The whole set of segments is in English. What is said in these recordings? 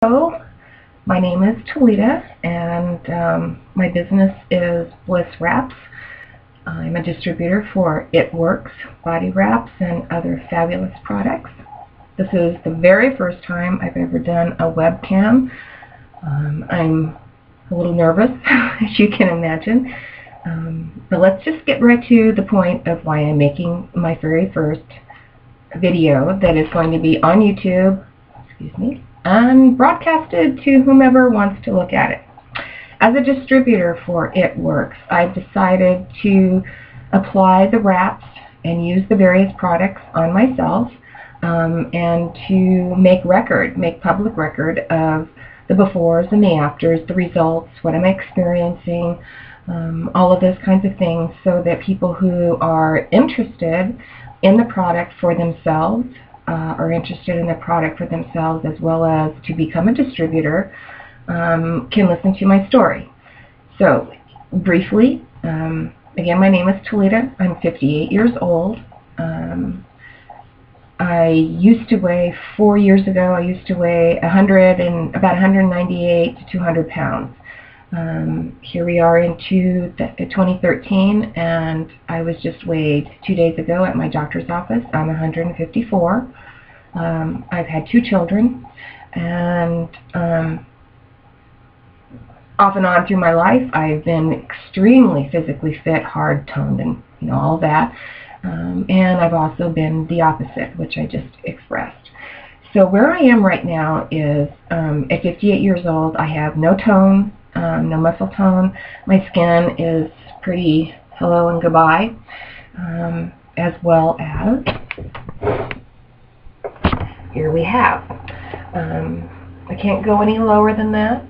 Hello, my name is Talita, and my business is Bliss Wraps. I'm a distributor for It Works body wraps and other fabulous products. This is the very first time I've ever done a webcam. I'm a little nervous, as you can imagine, but let's just get right to the point of why I'm making my very first video that is going to be on YouTube, and broadcasted to whomever wants to look at it. As a distributor for It Works, I've decided to apply the wraps and use the various products on myself, and to make public record of the befores and the afters, the results, what am I experiencing, all of those kinds of things, so that people who are interested in the product for themselves, are interested in the product for themselves, as well as to become a distributor, can listen to my story. So, briefly, again, my name is Talita. I'm 58 years old. I used to weigh, 4 years ago, I used to weigh about 198 to 200 pounds. Here we are in 2013, and I was just weighed 2 days ago at my doctor's office. I'm 154. I've had 2 children, and off and on through my life, I've been extremely physically fit, hard-toned, and all that. And I've also been the opposite, which I just expressed. So where I am right now is, at 58 years old, I have no tone, no muscle tone. My skin is pretty hello and goodbye, as well as, here we have, I can't go any lower than that.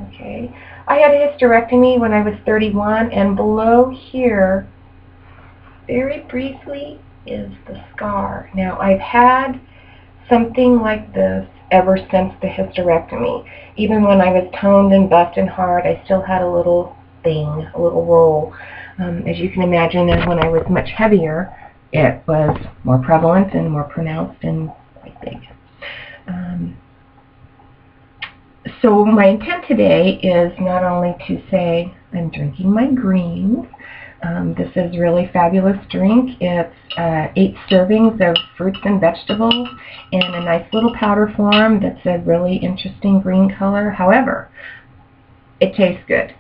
Okay, I had a hysterectomy when I was 31, and below here, very briefly, is the scar. Now, I've had something like this ever since the hysterectomy. Even when I was toned and buffed and hard, I still had a little thing, a little roll. As you can imagine, and when I was much heavier, it was more prevalent and more pronounced and quite big. So my intent today is not only to say I'm drinking my greens. This is a really fabulous drink. It's 8 servings of fruits and vegetables in a nice little powder form that's a really interesting green color. However, it tastes good.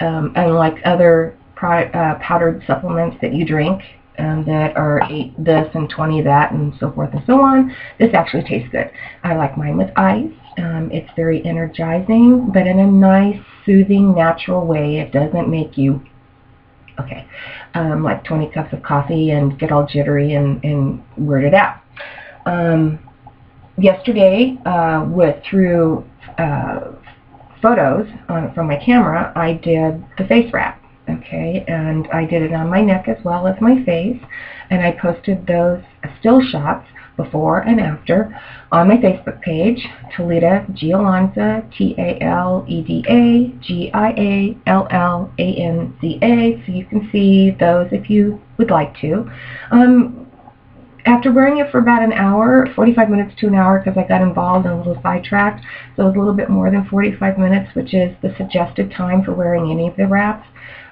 Unlike other powdered supplements that you drink, that are 8 this and 20 that and so forth and so on, this actually tastes good. I like mine with ice. It's very energizing, but in a nice, soothing, natural way. It doesn't make you like 20 cups of coffee and get all jittery and weirded out. Yesterday, through photos from my camera, I did the face wrap. Okay, and I did it on my neck as well as my face, and I posted those still shots before and after on my Facebook page, Talita Giallanza, TALEDA GIALLANZA, so you can see those if you would like to. After wearing it for about an hour, 45 minutes to an hour, because I got involved and a little sidetracked, so it was a little bit more than 45 minutes, which is the suggested time for wearing any of the wraps.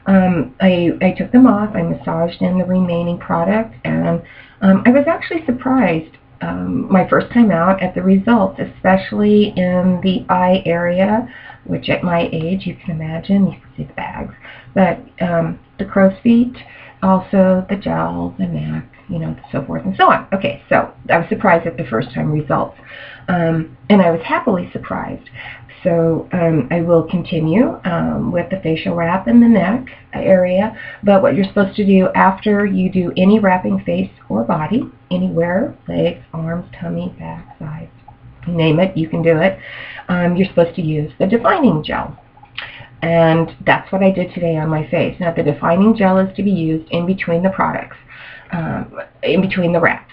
I took them off, I massaged in the remaining product, and I was actually surprised my first time out at the results, especially in the eye area, which at my age, you can imagine, you can see the bags, but the crow's feet, also the jowl, the neck, so forth and so on. Okay, so I was surprised at the first time results, and I was happily surprised. So I will continue with the facial wrap in the neck area, but what you're supposed to do after you do any wrapping, face or body, anywhere, legs, arms, tummy, back, sides, name it, you can do it, you're supposed to use the defining gel. And that's what I did today on my face. Now, the defining gel is to be used in between the products, in between the wrap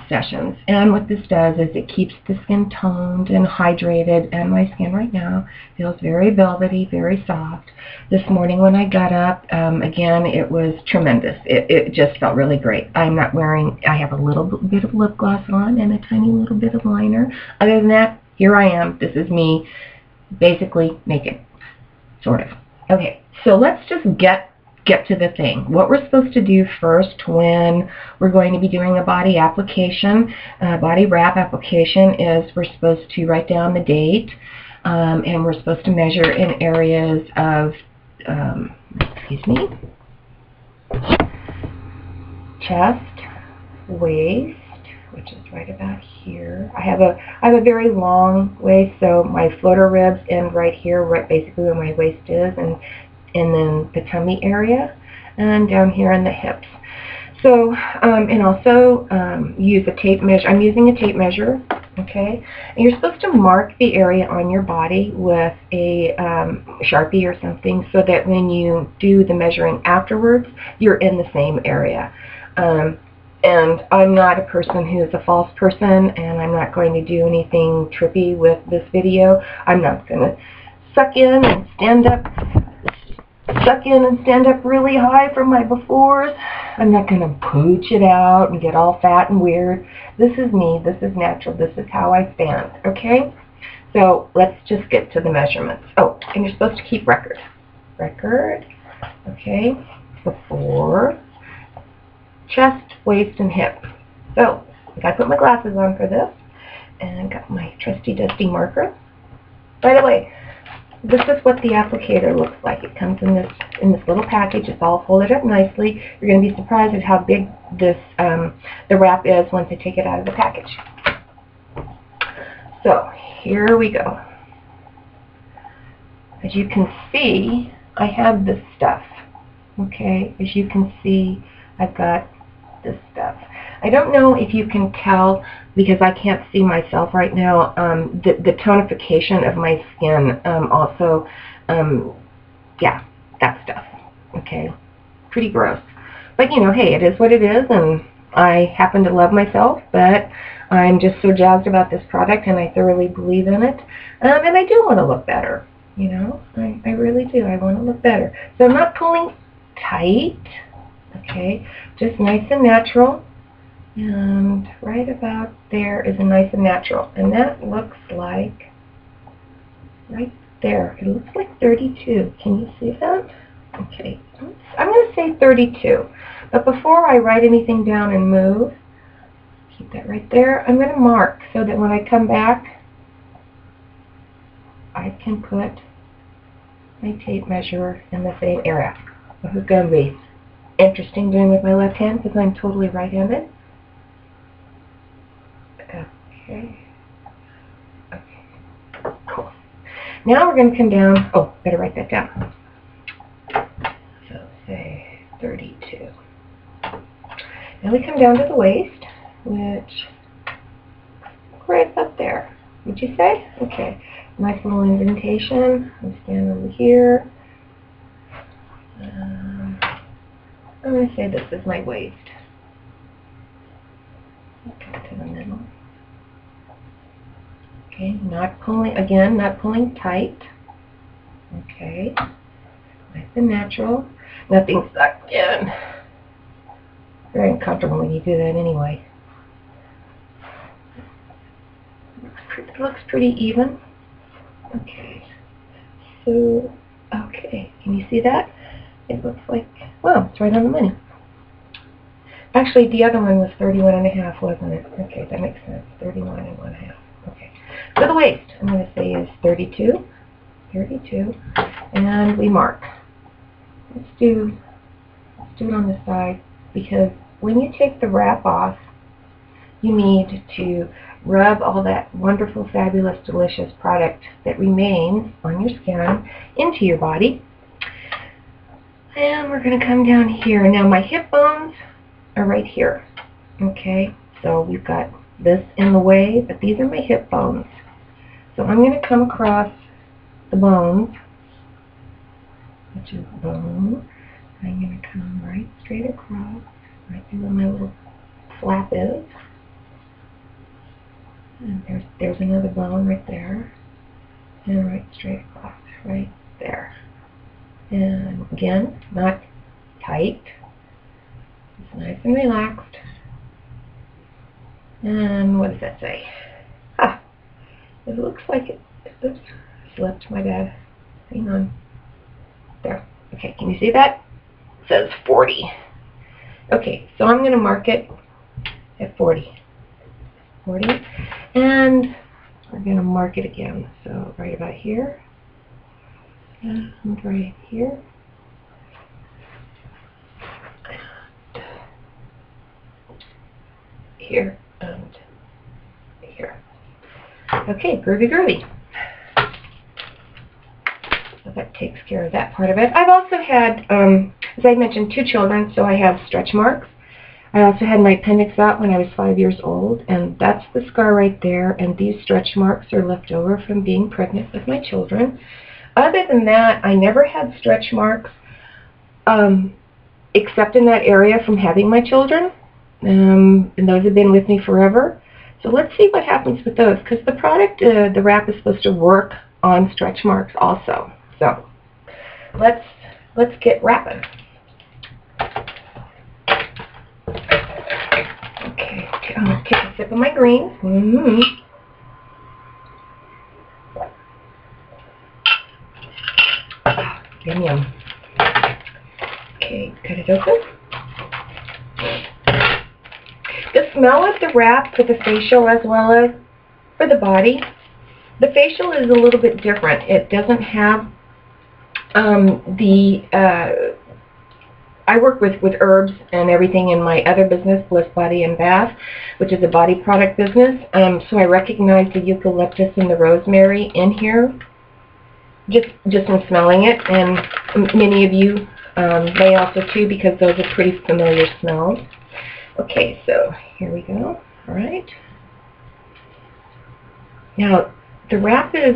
sessions. And what this does is it keeps the skin toned and hydrated, and my skin right now feels very velvety, very soft. This morning when I got up, again, it was tremendous. It just felt really great. I'm not wearing, I have a little bit of lip gloss on and a tiny little bit of liner. Other than that, here I am. This is me, basically naked, sort of. Okay, so let's just get to the thing. What we're supposed to do first when we're going to be doing a body application, body wrap application, is we're supposed to write down the date, and we're supposed to measure in areas of, excuse me, chest, waist, which is right about here. I have a very long waist, so my floater ribs end right here, right basically where my waist is, and then the tummy area, and down here in the hips. So, and also use a tape measure. I'm using a tape measure, okay? And you're supposed to mark the area on your body with a Sharpie or something, so that when you do the measuring afterwards, you're in the same area. And I'm not a person who's a false person, and I'm not going to do anything trippy with this video. I'm not going to suck in and stand up really high from my befores. I'm not going to pooch it out and get all fat and weird. This is me. This is natural. This is how I stand, okay? So let's just get to the measurements. Oh, and you're supposed to keep record. Record, okay, before, chest, waist, and hip. So I put my glasses on for this, and got my trusty dusty marker. By the way, this is what the applicator looks like. It comes in this little package. It's all folded up nicely. You're going to be surprised at how big this the wrap is once I take it out of the package. So here we go. As you can see, I have this stuff. Okay, as you can see, I've got this stuff. I don't know if you can tell, because I can't see myself right now, the tonification of my skin also, yeah, that stuff, okay, pretty gross. But, you know, hey, it is what it is, and I happen to love myself, but I'm just so jazzed about this product, and I thoroughly believe in it, and I do want to look better, you know, I really do. I want to look better. So I'm not pulling tight, okay, just nice and natural. And right about there is a nice and natural. And that looks like, right there, it looks like 32. Can you see that? Okay, I'm going to say 32. But before I write anything down and move, keep that right there, I'm going to mark so that when I come back, I can put my tape measure in the same area. This is going to be interesting doing with my left hand because I'm totally right-handed. Okay. Okay. Cool. Now we're going to come down. Oh, better write that down. So say 32. Now we come down to the waist, which right up there. Would you say? Okay. Nice little indentation. We stand over here. I'm going to say this is my waist. Okay, to the middle. Okay, not pulling, again, not pulling tight. Okay, nice and natural. Nothing sucked in. Very uncomfortable when you do that anyway. It looks pretty even. Okay, so, okay, can you see that? It looks like, well, it's right on the money. Actually, the other one was 31.5, wasn't it? Okay, that makes sense. 31.5. Okay. So the waist, I'm going to say is 32. 32. And we mark. Let's do it on the side, because when you take the wrap off, you need to rub all that wonderful, fabulous, delicious product that remains on your skin into your body. And we're going to come down here. Now my hip bones are right here. Okay, so we've got this in the way, but these are my hip bones. So I'm going to come across the bones, which is bone. I'm going to come right straight across, right through where my little flap is. And there's another bone right there. And right straight across, right there. And again, not tight. It's nice and relaxed. And what does that say? Ah, It looks like it, oops, slipped, my bad. Hang on. There. Okay, can you see that? It says 40. Okay, so I'm going to mark it at 40. 40. And we're going to mark it again. So right about here. And right here. Here and here. Okay, groovy groovy. So that takes care of that part of it. I've also had, as I mentioned, 2 children, so I have stretch marks. I also had my appendix out when I was 5 years old, and that's the scar right there, and these stretch marks are left over from being pregnant with my children. Other than that, I never had stretch marks, except in that area from having my children, and those have been with me forever. So let's see what happens with those, because the product, the wrap is supposed to work on stretch marks also. So let's get wrapping. Okay, I'm going to take a sip of my greens. Yum yum. Okay, cut it open. The smell of the wrap for the facial as well as for the body, the facial is a little bit different. It doesn't have I work with herbs and everything in my other business, Bliss Body and Bath, which is a body product business. So I recognize the eucalyptus and the rosemary in here, just in smelling it, and many of you may also too, because those are pretty familiar smells. Okay, so here we go. All right. Now the wrap is,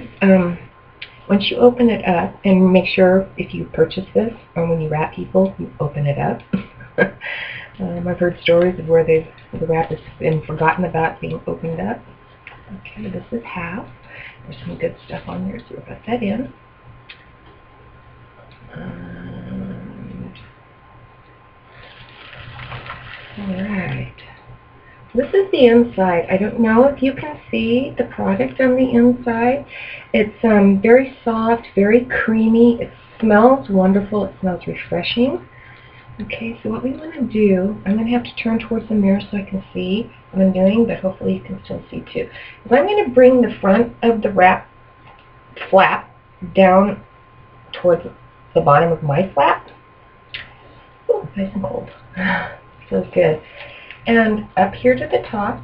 once you open it up, and make sure if you purchase this or when you wrap people, you open it up. I've heard stories of where the wrap has been forgotten about being opened up. Okay, this is half. There's some good stuff on there, so we'll put that in. Alright. This is the inside. I don't know if you can see the product on the inside. It's very soft, very creamy. It smells wonderful. It smells refreshing. Okay, so what we want to do, I'm going to have to turn towards the mirror so I can see what I'm doing, but hopefully you can still see too. So I'm going to bring the front of the wrap flap down towards the bottom of my flap. Oh, nice and cold. Feels good. And up here to the top.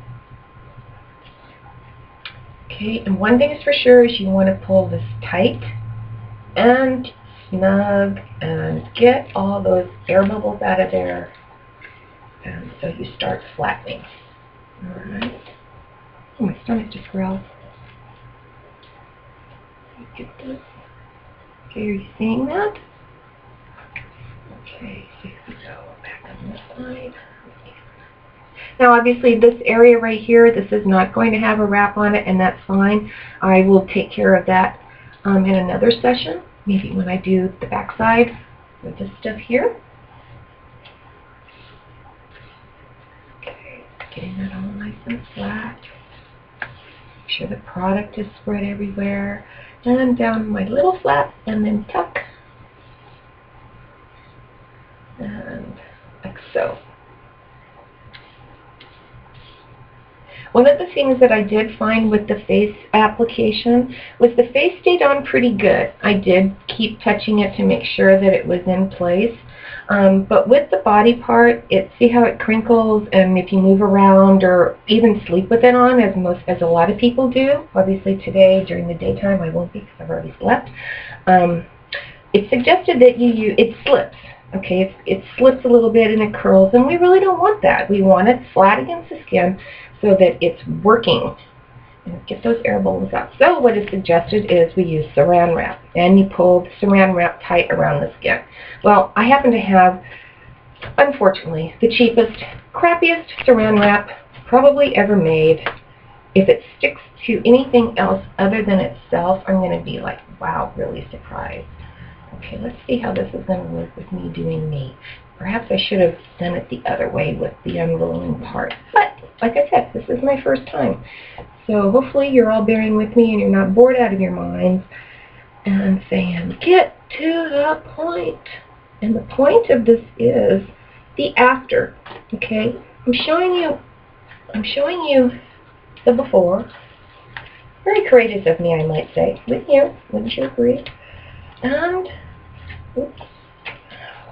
Okay, and one thing is for sure is you want to pull this tight and snug and get all those air bubbles out of there. And so you start flattening. Alright. Oh, my stomach just growled. Get this. Okay, are you seeing that? Okay, so here we go. Back on this side. Now obviously this area right here, this is not going to have a wrap on it, and that's fine. I will take care of that in another session, maybe when I do the back side with this stuff here. Okay, getting that all nice and flat. Make sure the product is spread everywhere. And down my little flap, and then tuck. And like so. One of the things that I did find with the face application was the face stayed on pretty good. I did keep touching it to make sure that it was in place. But with the body part, see how it crinkles, and if you move around or even sleep with it on, as a lot of people do. Obviously today during the daytime I won't be because I've already slept. It's suggested that it slips. Okay, it slips a little bit and it curls, and we really don't want that. We want it flat against the skin so that it's working. And get those air bubbles out. So what is suggested is we use saran wrap, and you pull the saran wrap tight around the skin. Well, I happen to have, unfortunately, the cheapest, crappiest saran wrap probably ever made. If it sticks to anything else other than itself, I'm going to be like, wow, really surprised. Okay, let's see how this is going to work with me doing me. Perhaps I should have done it the other way with the unrolling part. But, like I said, this is my first time. So hopefully you're all bearing with me and you're not bored out of your minds and saying, get to the point. And the point of this is the after. Okay? I'm showing you the before. Very courageous of me, I might say. With you, wouldn't you agree? And, oops,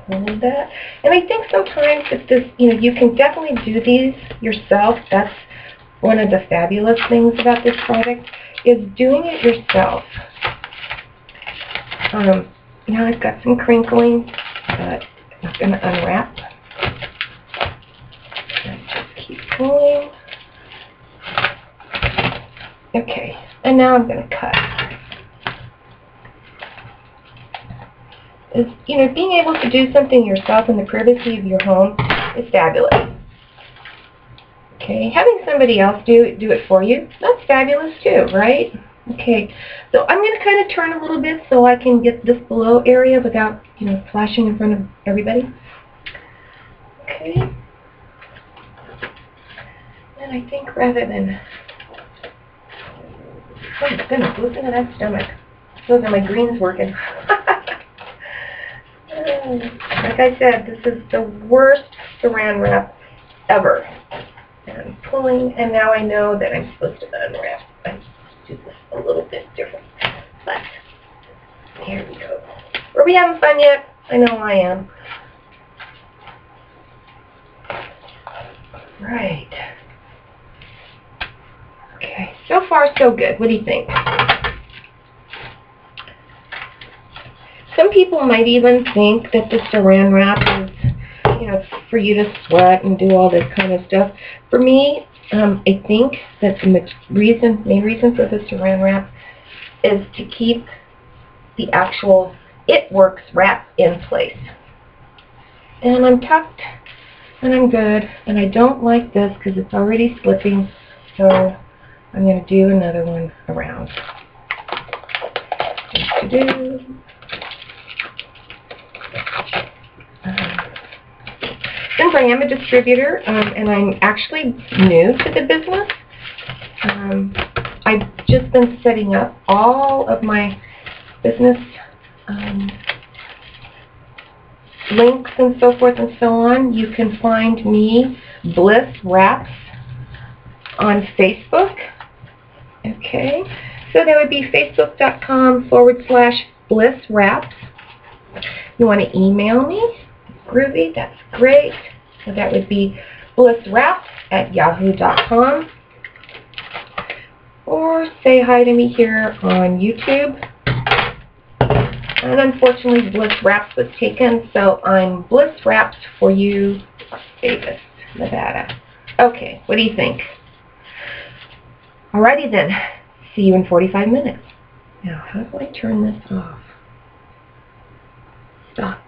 hold that. And I think sometimes if this, you can definitely do these yourself. That's one of the fabulous things about this product, is doing it yourself. Now I've got some crinkling, but I'm going to unwrap. Let's just keep going. Okay, and now I'm going to cut. Being able to do something yourself in the privacy of your home is fabulous. Okay, having somebody else do it for you, that's fabulous too, right? Okay, so I'm going to kind of turn a little bit so I can get this below area without, flashing in front of everybody. Okay. And I think rather than... Oh my goodness, listen to that stomach. Those are my greens working. Like I said, this is the worst saran wrap ever. And I'm pulling, and now I know that I'm supposed to unwrap. I'm supposed to do this a little bit different. But, here we go. Are we having fun yet? I know I am. Right. Okay, so far so good. What do you think? Some people might even think that the saran wrap is, for you to sweat and do all this kind of stuff. For me, I think that the main reason for the saran wrap is to keep the actual It Works wrap in place. And I'm tucked, and I'm good, and I don't like this because it's already slipping, so I'm going to do another one around. Since I am a distributor, and I'm actually new to the business, I've just been setting up all of my business links and so forth and so on. You can find me, Bliss Wraps, on Facebook. Okay, so that would be facebook.com/Bliss Wraps. You want to email me? Groovy, that's great. So that would be blisswraps@yahoo.com. Or say hi to me here on YouTube. And unfortunately, Bliss Wraps was taken, so I'm Bliss Wraps for you, Las Vegas, Nevada. Okay, what do you think? Alrighty then. See you in 45 minutes. Now, how do I turn this off? Stop.